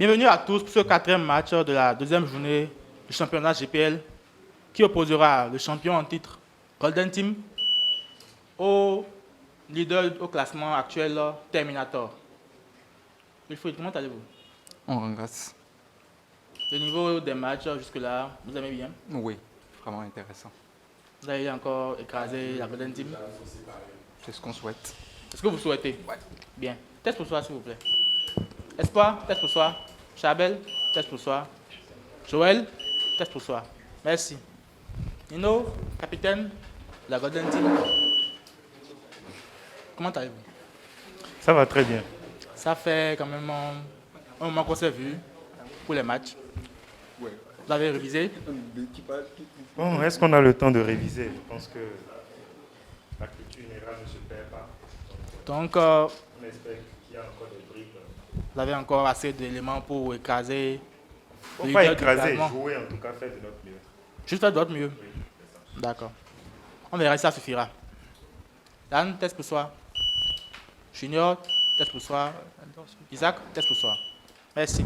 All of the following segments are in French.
Bienvenue à tous pour ce quatrième match de la deuxième journée du championnat GPL qui opposera le champion en titre Golden Team au leader au classement actuel Terminator. Wilfried, comment allez-vous? On rend grâce. Le niveau des matchs jusque-là, vous aimez bien? Oui, vraiment intéressant. Vous avez encore écrasé la Golden Team? C'est ce qu'on souhaite. C'est ce que vous souhaitez? Ouais. Bien. Test pour soi, s'il vous plaît. Espoir, test pour soi. Chabel, test pour soi. Joël, test pour soi. Merci. Nino, capitaine de la Golden Team. Comment allez-vous? Ça va très bien. Ça fait quand même un moment qu'on s'est vu pour les matchs. Ouais. Vous avez révisé? Bon, est-ce qu'on a le temps de réviser? Je pense que la culture générale ne se perd pas. Donc, On espère qu'il y a encore des briques. vous avez encore assez d'éléments pour écraser. Faut le pas leader du écraser, classement. jouer en tout cas, faire de notre mieux. Juste faire de votre mieux. Oui, c'est ça. D'accord. On verra si ça suffira. Dan, test pour soi. Junior, test pour soi. Isaac, test pour soi. Merci.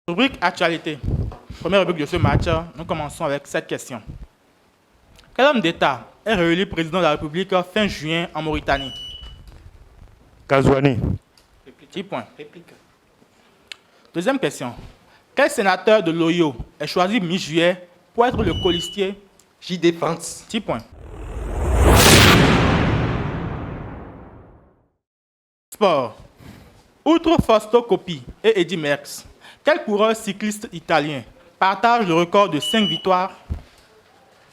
Rubrique actualité. Première rubrique de ce match, nous commençons avec cette question. Quel homme d'État est réélu président de la République fin juin en Mauritanie? Kazouani. 10 points. Deuxième question. Quel sénateur de l'Oyo est choisi mi-juillet pour être le colistier? J'y défense. 10 points. Sport. Outre Fausto Coppi et Eddy Merckx, quel coureur cycliste italien partage le record de 5 victoires?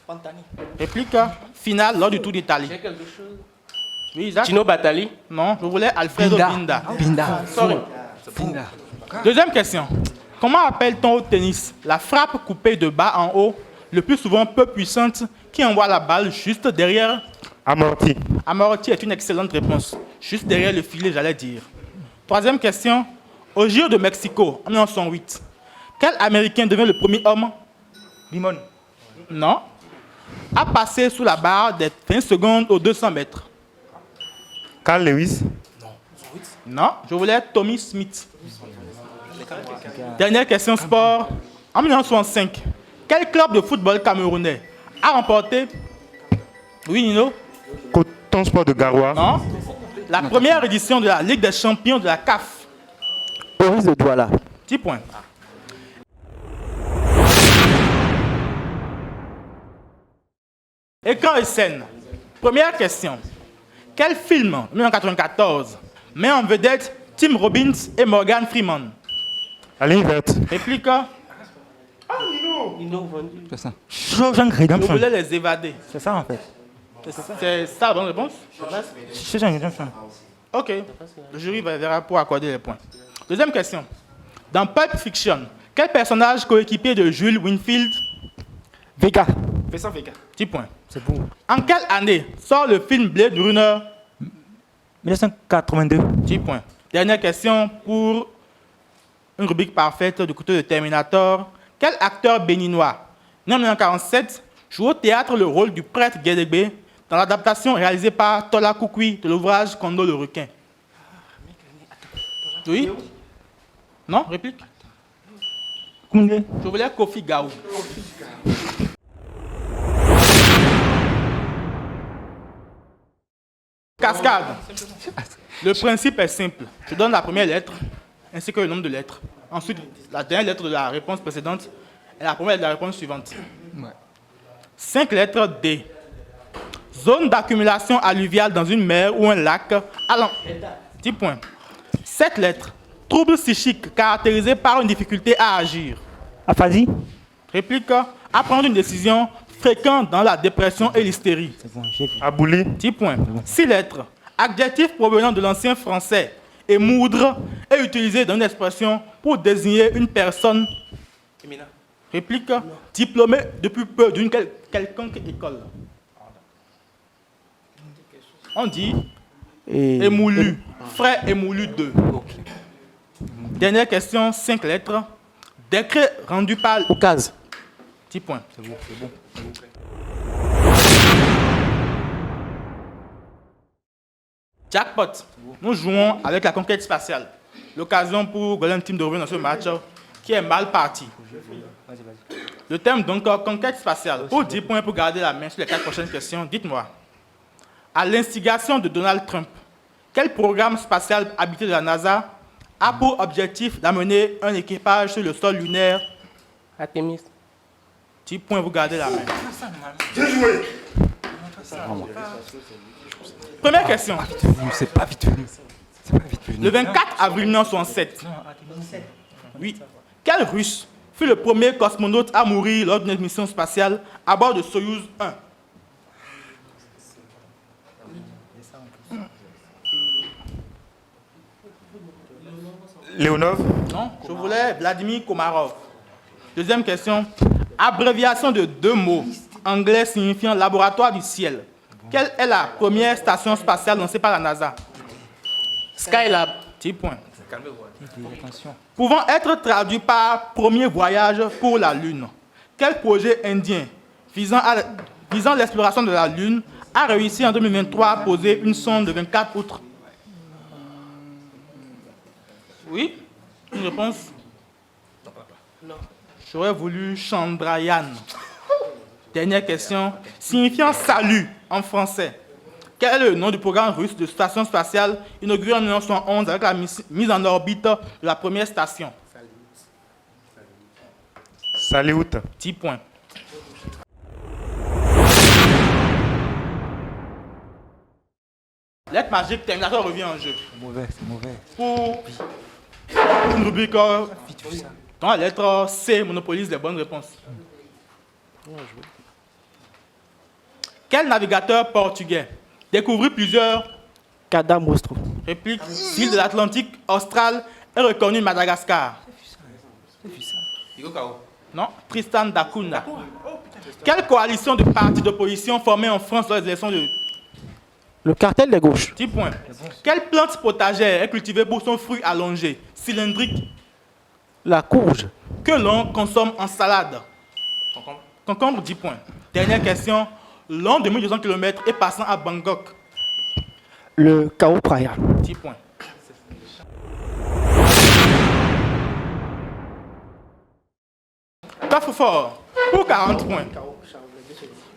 Pantani. Réplique finale lors du Tour d'Italie. J'ai quelque chose. Oui, Isaac? Tino Battali. Non, je voulais Alfredo Binda. Binda. Sorry. Binda. Deuxième question. Comment appelle-t-on au tennis la frappe coupée de bas en haut, le plus souvent peu puissante, qui envoie la balle juste derrière? Amorti. Amorti est une excellente réponse. Juste derrière le filet, j'allais dire. Troisième question. Au Giro de Mexico, en 1908, quel Américain devient le premier homme? Limon. Non. A passé sous la barre des 20 secondes aux 200 mètres. Carl Lewis. Non. Je voulais Tommy Smith. Dernière question sport. En 1965, quel club de football camerounais a remporté... Oui, Nino? Coton Sport de Garoua. Non. La première édition de la Ligue des champions de la CAF. Boris de Douala. 10 points. Écran et scène. Première question. Quel film, 1994, met en vedette Tim Robbins et Morgan Freeman? La ligne verte. Réplique. Nino vendu. C'est ça. Shawshank Je Redemption. voulais les évader. C'est ça en fait. C'est ça la bonne réponse? Shawshank Redemption. Ok. Le jury verra pour accorder les points. Deuxième question. Dans Pulp Fiction, quel personnage coéquipier de Jules Winfield? Vega. Vincent Vega. 10 points. C'est bon. En quelle année sort le film Blade Runner? 1982. 10 points. Dernière question pour une rubrique parfaite du côté de Terminator. Quel acteur béninois, né en 1947, joue au théâtre le rôle du prêtre Guédégbé dans l'adaptation réalisée par Tola Koukoui de l'ouvrage Kondo le requin? Oui? Non? Réplique? Koundé. Je voulais Kofi Gaou. Cascade. Le principe est simple. Je donne la première lettre ainsi que le nombre de lettres. Ensuite, la dernière lettre de la réponse précédente et la première lettre de la réponse suivante. Ouais. 5 lettres D. Zone d'accumulation alluviale dans une mer ou un lac. Allant. 10 points. 7 lettres. Trouble psychique caractérisé par une difficulté à agir. Aphasie. Réplique. À prendre une décision fréquente dans la dépression et l'hystérie. C'est bon, j'ai vu. Abouli. 10 points. 6 lettres. Adjectif provenant de l'ancien français. Émoudre est utilisé dans une expression pour désigner une personne. Emina. Réplique. Diplômée depuis peu d'une quelconque école. On dit émoulu. Frère émoulu 2. Dernière question, 5 lettres. Décret rendu par... Oukaz. 10 points. C'est bon. Jackpot. Nous jouons avec la conquête spatiale. L'occasion pour Golden Team de revenir dans ce match qui est mal parti. Le thème donc conquête spatiale. Pour 10 points pour garder la main sur les 4 prochaines questions, dites-moi. À l'instigation de Donald Trump, quel programme spatial habité de la NASA a pour objectif d'amener un équipage sur le sol lunaire? Artemis. 10 points, vous gardez la main. Bien joué. Première question. C'est pas vite venu. Le 24 avril 1967. Oui. Quel Russe fut le premier cosmonaute à mourir lors d'une mission spatiale à bord de Soyouz 1? Léonov. Non, je voulais Vladimir Komarov. Deuxième question. Abréviation de 2 mots anglais signifiant laboratoire du ciel. Quelle est la première station spatiale lancée par la NASA? Skylab. 10 points. Pouvant être traduit par premier voyage pour la Lune. Quel projet indien visant l'exploration de la Lune a réussi en 2023 à poser une sonde de 24 poutres? Oui? Une réponse? Non. J'aurais voulu Chandrayaan. Dernière question. Signifiant salut en français. Quel est le nom du programme russe de station spatiale inauguré en 1911 avec la mise en orbite de la première station? Salut. 10 points. Lettre magique, Terminator revient en jeu. C'est mauvais. Pour une rubrique dont la lettre C monopolise les bonnes réponses. Quel navigateur portugais découvrit plusieurs Cadamostro. répliques d'îles de l'Atlantique austral et reconnu Madagascar? Non, Tristan da Cunha. Quelle coalition de partis d'opposition formée en France lors des élections de Le cartel des gauches. 10 points? Quelle plante potagère est cultivée pour son fruit allongé, cylindrique, La courge. que l'on consomme en salade? Concombre, 10 points. Dernière question. Long de 1200 km et passant à Bangkok. Le Kao Phraya. 10 points. Coffre-fort, pour 40 points.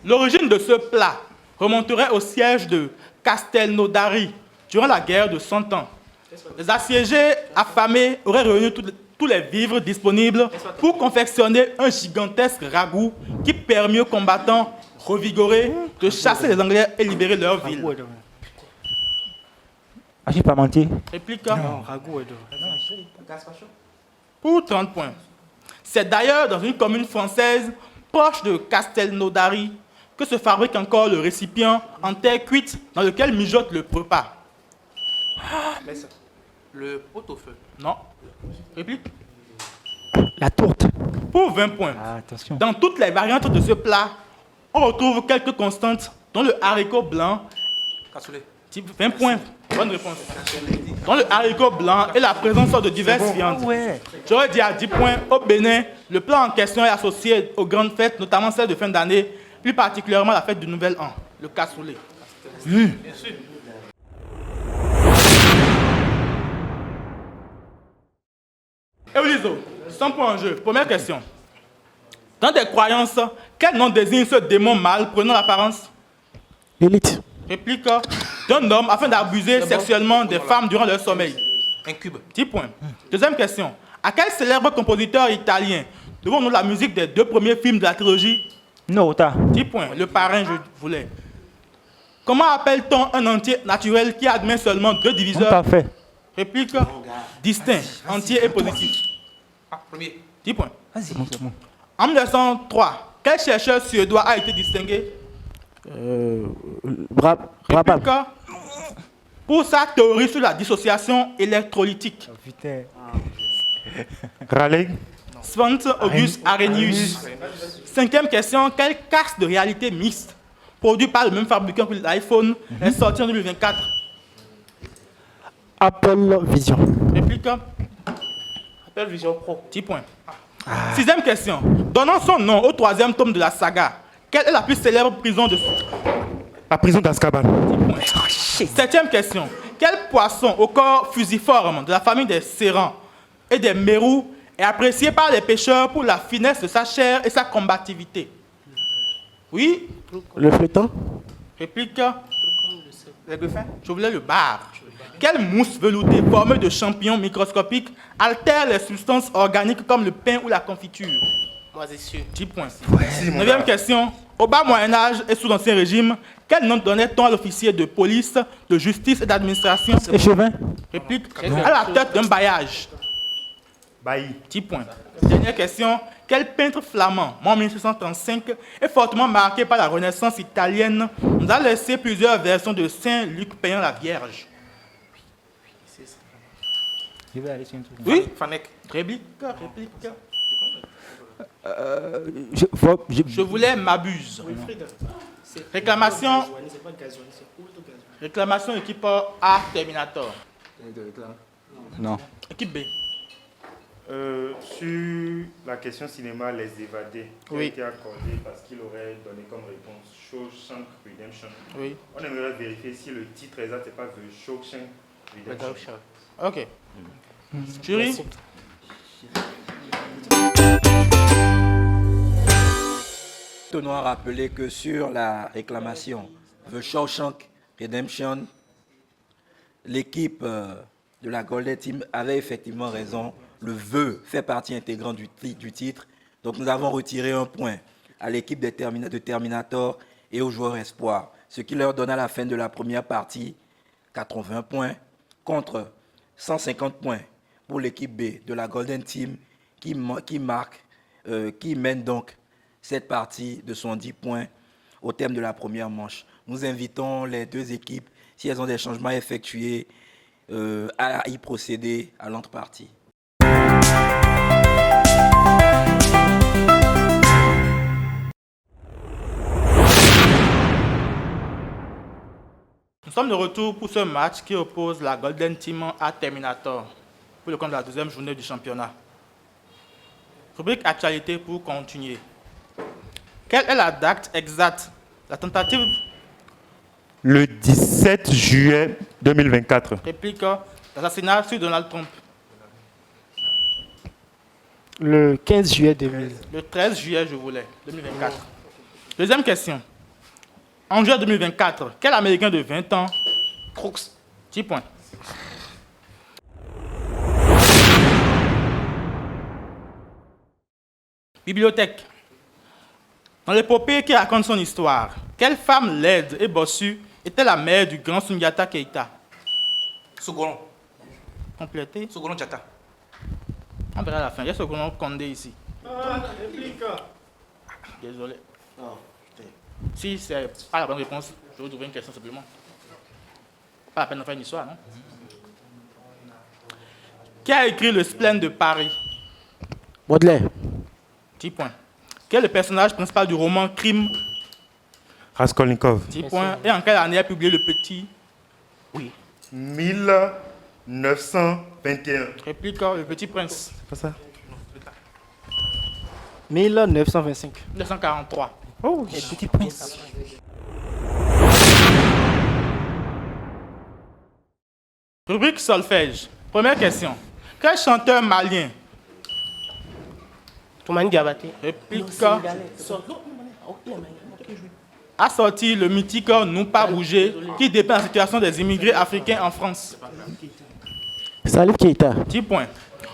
L'origine de ce plat remonterait au siège de Castelnaudary durant la guerre de 100 ans. Les assiégés affamés auraient réuni tous les vivres disponibles pour confectionner un gigantesque ragoût qui permet aux combattants revigorés de chasser les Anglais et libérer leur ville. Agis Parmentier. Réplique Ragout. pour 30 points. C'est d'ailleurs dans une commune française proche de Castelnaudary que se fabrique encore le récipient en terre cuite dans lequel mijote le repas. Le pot-au-feu. Non. Réplique La tourte. pour 20 points. Ah, attention. Dans toutes les variantes de ce plat, on retrouve quelques constantes, dont le haricot blanc, Cassoulet. type 20 points. Bonne réponse. Dans le haricot blanc et la présence de diverses viandes. J'aurais dit à 10 points, au Bénin, le plat en question est associé aux grandes fêtes, notamment celles de fin d'année, plus particulièrement la fête du Nouvel An, le cassoulet. Bien sûr. Euliso, 100 points en jeu. Première question. Dans tes croyances, quel nom désigne ce démon mâle prenant l'apparence? L'élite. Réplique d'un homme afin d'abuser sexuellement des femmes durant leur sommeil. Un cube. 10 points. Deuxième question. À quel célèbre compositeur italien devons-nous la musique des 2 premiers films de la trilogie? Nota. 10 points. Le parrain, je voulais. Comment appelle-t-on un entier naturel qui admet seulement 2 diviseurs? Parfait. Réplique distinct, entier et positif. Ah, premier. 10 points. C'est bon. En 1903, quel chercheur suédois a été distingué? Brabham. Réplique pour sa théorie sur la dissociation électrolytique. Putain. Raleigh. Svante August Arrhenius. Cinquième question, quel casque de réalité mixte, produit par le même fabricant que l'iPhone, est sorti en 2024? Apple Vision. Réplique Apple Vision Pro. 10 points. Sixième question. Donnant son nom au troisième tome de la saga, quelle est la plus célèbre prison de... La prison d'Azkaban. Septième question. Quel poisson au corps fusiforme de la famille des serrans et des mérous est apprécié par les pêcheurs pour la finesse de sa chair et sa combativité? Oui. Le flûtant. Réplique. Les dauphins. Je voulais le bar. Quelle mousse veloutée formée de champignons microscopiques altère les substances organiques comme le pain ou la confiture? Moisissure. 10 points. Merci, mon Neuvième gars. question. Au bas Moyen-Âge et sous l'Ancien Régime, quel nom donnait-on à l'officier de police, de justice et d'administration? Échevin. Réplique. À la tête d'un bailliage. Bailly. 10 points. Dernière question. Quel peintre flamand, mort en 1635, est fortement marqué par la Renaissance italienne, nous a laissé plusieurs versions de Saint Luc peignant la Vierge? Je vais aller sur un truc. Oui. Fanek. Réplique. Je Je voulais m'abuse. Réclamation. Réclamation équipe A Terminator. Non. Équipe B. Sur la question cinéma, Les Évadés, qui a Oui. été accordé parce qu'il aurait donné comme réponse Shawshank Redemption. Oui. On aimerait vérifier si le titre exact n'est pas The Shawshank Redemption. Ok. Jury. Tenons à rappeler que sur la réclamation The Shawshank Redemption, l'équipe de la Golden Team avait effectivement raison. Le vœu fait partie intégrante du titre. Donc nous avons retiré un point à l'équipe de Terminator et aux joueurs espoirs, ce qui leur donne à la fin de la première partie 80 points contre 150 points pour l'équipe B de la Golden Team qui mène donc cette partie de 70 points au terme de la première manche. Nous invitons les deux équipes, si elles ont des changements à effectuer, à y procéder à l'entre-partie. Nous sommes de retour pour ce match qui oppose la Golden Team à Terminator pour le compte de la deuxième journée du championnat. Rubrique actualité pour continuer. Quelle est la date exacte? La tentative Le 17 juillet 2024. réplique d'assassinat sur Donald Trump. Le 15 juillet 2000. Le 13 juillet, je voulais, 2024. Deuxième question. En juillet 2024, quel Américain de 20 ans? Crooks. 10 points. Bibliothèque. Dans l'épopée qui raconte son histoire, quelle femme laide et bossue était la mère du grand Sundiata Keïta? Sougolon. Complété. Sougolon Diatta. On verra à la fin. Il y a ce qu'on a Condé ici. Désolé. Si c'est pas la bonne réponse, je vais vous trouver une question simplement. Pas la peine de faire une histoire, non? Qui a écrit Le Spleen de Paris? Baudelaire. 10 points. Quel est le personnage principal du roman Crime? Raskolnikov. 10 points. Et en quelle année a publié Le Petit? 1921. Réplique Le Petit Prince. C'est pas ça? 1925. 1943. Oh, le petit prince. Rubrique solfège. Première question. Quel chanteur malien? Toumani Diabaté. Réplique a sorti le mythique Nous pas bouger qui dépeint la situation des immigrés africains en France. Salif Keita. 10 points.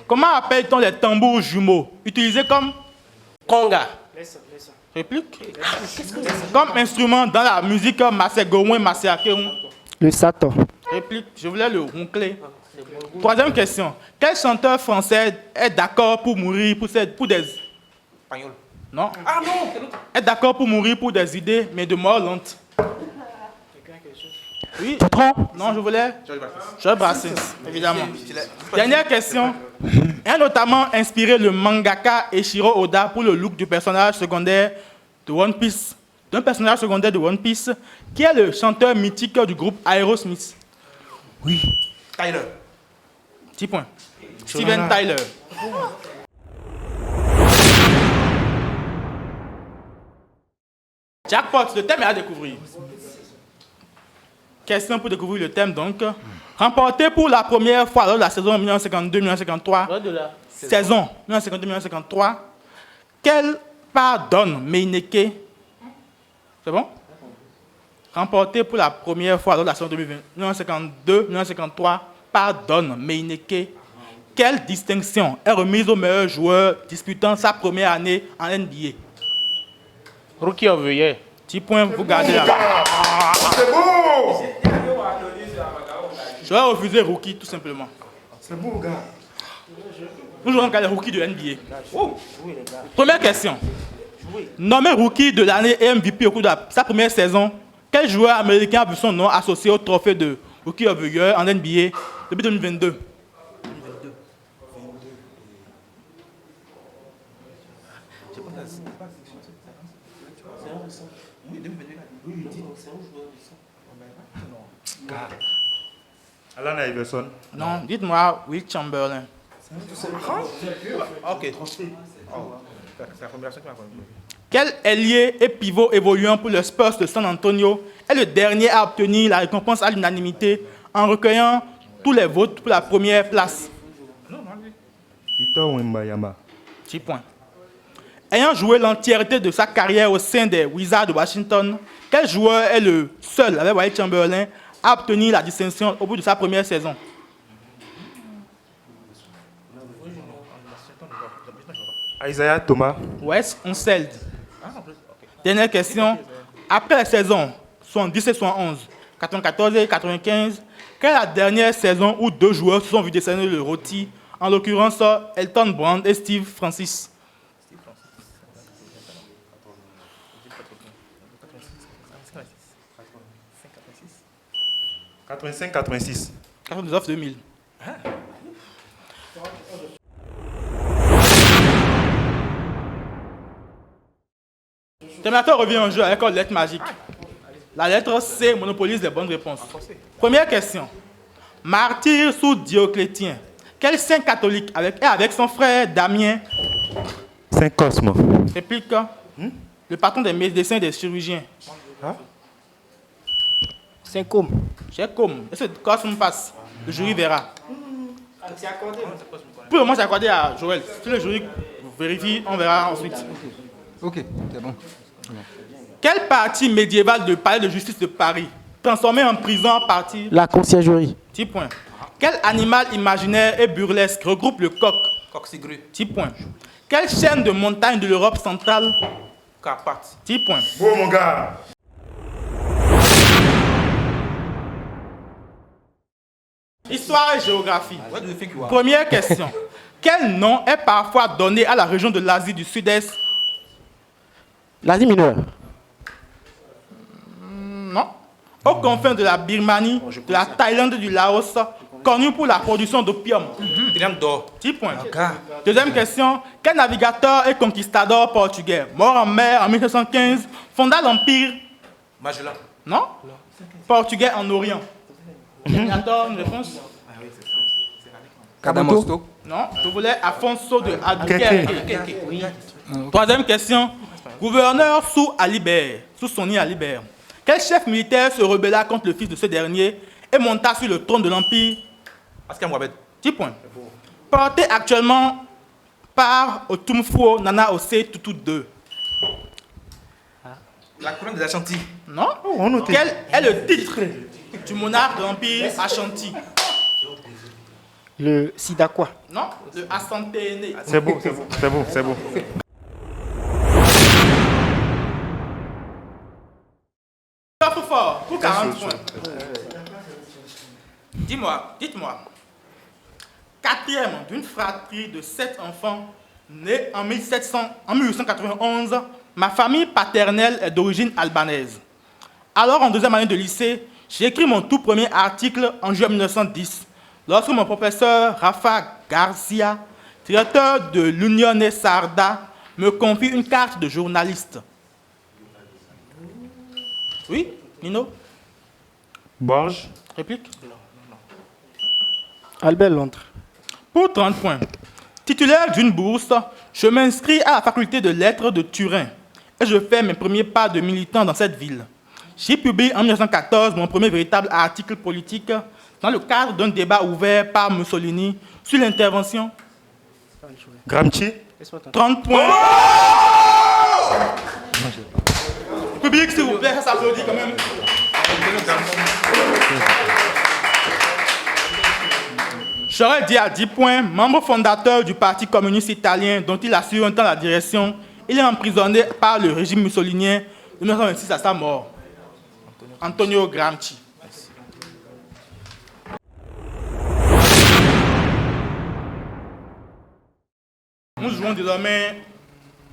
Comment appelle-t-on les tambours jumeaux utilisés comme conga? Réplique. Comme instrument dans la musique Masségouin Masséakéoun. Le Satan. Réplique. Je voulais le ronfler. Troisième question. Quel chanteur français est d'accord pour mourir pour des... Pagnol. Non. Ah non, c'est l'autre. Est d'accord pour mourir pour des idées, mais de mort lente. Oui. Patron. Non, je voulais... Georges Baptiste. Georges Brassens, évidemment. Dernière question. A notamment inspiré le mangaka Eiichiro Oda pour le look du personnage secondaire de One Piece. D'un personnage secondaire de One Piece, qui est le chanteur mythique du groupe Aerosmith. Tyler. 10 points. Steven Tyler. Jackpot, le thème est à découvrir. Question pour découvrir le thème donc. Remporté pour la première fois lors de la saison 1952-1953. Lors de la Saison 1952-1953. Quelle part donne Meineke? C'est bon? Remporté pour la première fois lors de la saison 1952-1953 par Don Meineke. Quelle distinction est remise au meilleur joueur disputant sa première année en NBA? Rookie of the Year. Petit point, vous gardez là. C'est beau! Je vais refuser rookie tout simplement. C'est beau, gars. Nous jouons les rookies de NBA. Première question. Nommé rookie de l'année et MVP au cours de sa première saison, quel joueur américain a vu son nom associé au trophée de Rookie of the Year en NBA depuis 2022? Alan Iverson. Non, dites-moi Will Chamberlain. Ok. C'est la formulation qui m'a compris. Quel ailier et pivot évoluant pour le Spurs de San Antonio est le dernier à obtenir la récompense à l'unanimité en recueillant tous les votes pour la première place? Victor Wembanyama. 6 points. Ayant joué l'entièreté de sa carrière au sein des Wizards de Washington, quel joueur est le seul, avec Will Chamberlain, à obtenir la distinction au bout de sa première saison? Isaiah Thomas. Wes Unseld. Dernière question. Après la saison 70 et 71, 94 et 95, quelle est la dernière saison où deux joueurs se sont vus décerner le rôti, en l'occurrence Elton Brand et Steve Francis? — 85-86. 99-2000. Terminator revient en jeu avec une lettre magique. La lettre C monopolise les bonnes réponses. Première question. Martyr sous Dioclétien. Quel saint catholique est avec son frère Damien? Saint Cosme. Réplique. Le patron des médecins et des chirurgiens. Saint-Côme. J'ai comme. Est-ce que Cosme passe? Le jury verra. Pour le moment, c'est accordé à Joël. Si le jury vérifie, on verra ensuite. Ok, c'est bon. Quelle partie médiévale du palais de justice de Paris, transformée en prison en partie? La conciergerie. 10 points. Quel animal imaginaire et burlesque regroupe le coq? Coxigru. 10 points. Quelle chaîne de montagnes de l'Europe centrale? Carpath. 10 points. Beau, mon gars. Histoire et géographie. What do you think you are? Première question. Quel nom est parfois donné à la région de l'Asie du Sud-Est? L'Asie mineure. Non. Aux confins de la Birmanie, de la Thaïlande et du Laos, connu pour la production d'opium. Triangle d'or. 10 points. Gars. Deuxième question. Quel navigateur et conquistador portugais, mort en mer en 1715, fonda l'Empire? Magellan. Non. Portugais en Orient. Terminator, une réponse? Cadamosto. Non. Je voulais Afonso de Albuquerque. Troisième question. Gouverneur sous Alibert, sous Sonny Alibert. Quel chef militaire se rebella contre le fils de ce dernier et monta sur le trône de l'Empire? Askia Mohamed. 10 points. Porté actuellement par Otumfuo Nana Ose Tutu II. La couronne des Ashanti. Non. on notait. Quel est le titre du monarque de l'Empire Ashanti? Le Sidakwa. Non. Le Asantehene. C'est beau, c'est beau, c'est beau, c'est beau. Fort pour 40 points. Dites-moi. Quatrième d'une fratrie de 7 enfants nés en 1891, ma famille paternelle est d'origine albanaise. Alors, en deuxième année de lycée, j'ai écrit mon tout premier article en juin 1910, lorsque mon professeur Rafa Garcia, directeur de l'Unione Sarda, me confie une carte de journaliste. Oui, Nino? Borges. Réplique? Albert Londres. Pour 30 points. Titulaire d'une bourse, je m'inscris à la faculté de lettres de Turin et je fais mes premiers pas de militant dans cette ville. J'ai publié en 1914 mon premier véritable article politique dans le cadre d'un débat ouvert par Mussolini sur l'intervention. Gramsci. 30 points. Public, s'il vous plaît, ça s'applaudit quand même. J'aurais dit à 10 points, membre fondateur du Parti communiste italien dont il assure un temps la direction, il est emprisonné par le régime mussolinien de 1926 à sa mort. Antonio Gramsci. Nous jouons désormais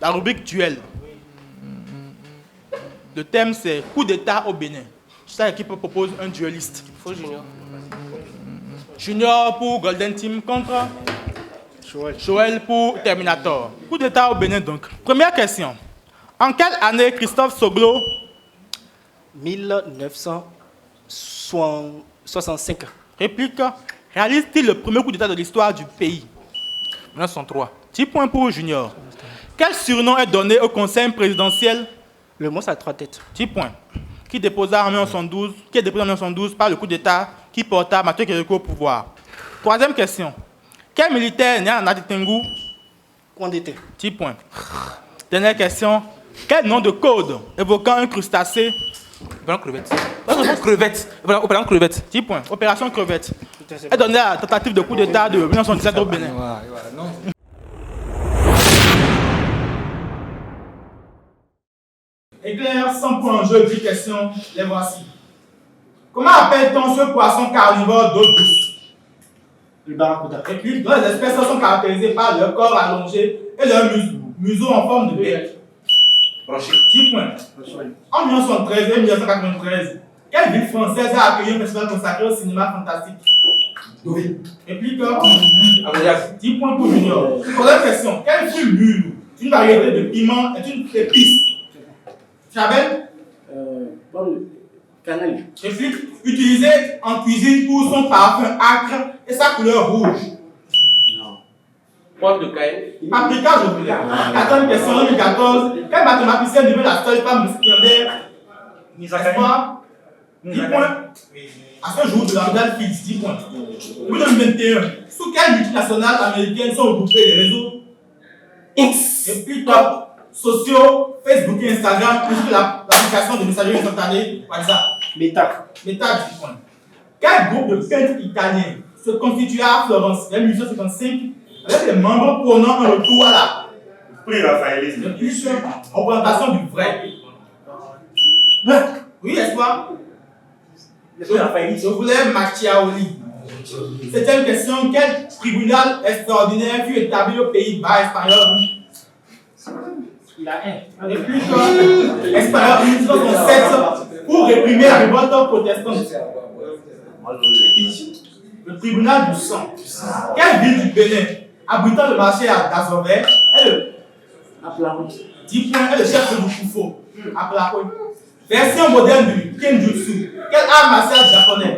la rubrique duel. Le thème c'est coup d'État au Bénin. Chaque équipe propose un dueliste. Junior pour Golden Team contre Joël pour Terminator. Coup d'État au Bénin donc. Première question. En quelle année Christophe Soglo 1965. réplique réalise-t-il le premier coup d'État de l'histoire du pays? 1903. 10 points pour Junior. Quel surnom est donné au conseil présidentiel? Le monstre à 3 têtes. 10 points. Qui est déposé en 1912 par le coup d'État qui porta Mathieu Kérékou au pouvoir. Troisième question. Quel militaire né en Aditengu? Condé. 10 points. Dernière question. Quel nom de code évoquant un crustacé? Opération crevette. Opération crevette. 10 points. Opération crevette. Est donné à la tentative de coup d'État de 1917 au Bénin. Non. Éclair, 100 points en jeu, 10 questions, les voici. Comment appelle-t-on ce poisson carnivore d'eau douce? Le barracuda. Et puis, deux espèces sont caractérisées par leur corps allongé et leur museau en forme de bec. 10 points. En 1913 et 1993, quelle ville française a accueilli un festival consacré au cinéma fantastique? Et puis, 10 points pour Junior. Troisième question. Quel fruit mûr, une variété de piment, est une épice? Chabelle? Cannelle. Réplique, utilisé en cuisine pour son parfum acre et sa couleur rouge. Poivre de Cayenne. Paprika, je voulais. Quatrième question, 2014. Quelle mathématicienne devient la seule femme secondaire? N'est-ce pas? 10 points. À ce jour de la médaille fixe, 10 points. 2021. Sous quelle multinationale américaine sont regroupés les réseaux X et puis top sociaux, Facebook et Instagram, plus que l'application de messagerie instantanée WhatsApp? Meta. Meta, 10 points. Quel groupe de peintres italiens se constitua à Florence en 1855 avec les membres prônant un retour à la Pré-raphaélisme. représentation du vrai? Oui, n'est-ce pas? Je voulais Machiavelli. Septième question. Quel tribunal extraordinaire fut établi au Pays-Bas espagnol? La haine. Et puis, espagnol 1907 pour réprimer la révolte protestante. Le tribunal du sang. Quelle ville du Bénin, abritant le marché à Dazové, est le 10 points, est le chef du Koufo? Aplakoy. Version moderne du Kenjutsu. Quel art martial japonais?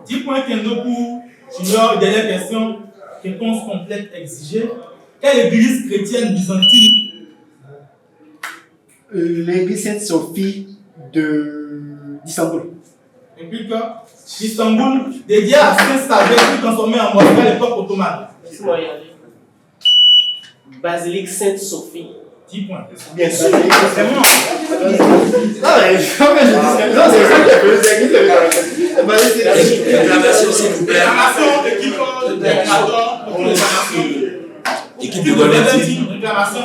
10 points Kendo pour Junior. Dernière question. Réponse complète exigée. Quelle église chrétienne byzantine? L'église Sainte-Sophie d'Istanbul. Et puis que Istanbul, dédié à Saint-Sauveur, fut transformé en mosquée à l'époque ottomane. Basilique Sainte-Sophie. 10 points. Bien sûr. C'est bon. Réclamation, s'il vous plaît. Réclamation, équipe de Terminator, réclamation. Équipe de Golden Team. Réclamation.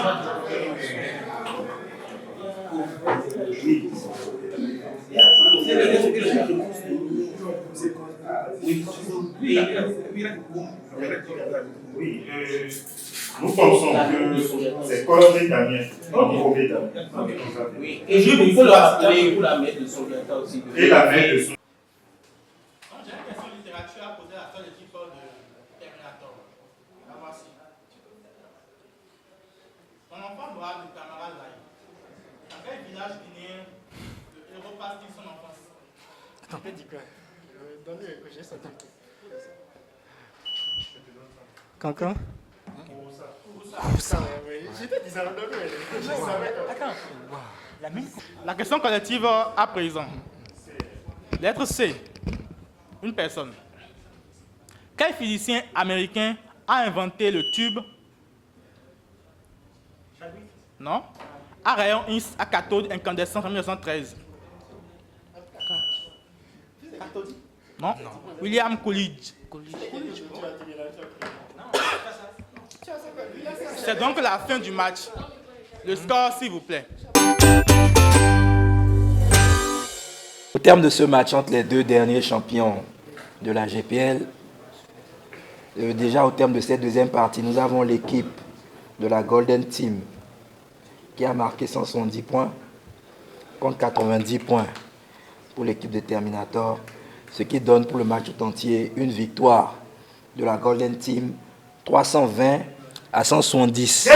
Oui, nous pensons que c'est Colombe Damien. Oui. Et il faut le rappeler pour la mettre de son aussi. Et la main de son. J'ai une question de littérature à poser à la seule équipe de Terminator. La voici. Ton enfant doit du camarade live. Dans quel village guinéen le héros passe-t-il son enfance? T'en fais quoi? Donne-le que j'ai ça. Cancan? La question collective à présent. Lettre C. Une personne. Quel physicien américain a inventé le tube? Non. À rayon X à cathode incandescente en 1913. Non. William Coolidge. C'est donc la fin du match. Le score, s'il vous plaît. Au terme de ce match entre les deux derniers champions de la GPL, déjà au terme de cette deuxième partie, nous avons l'équipe de la Golden Team qui a marqué 170 points contre 90 points pour l'équipe de Terminator, ce qui donne pour le match tout entier une victoire de la Golden Team 320 à 170.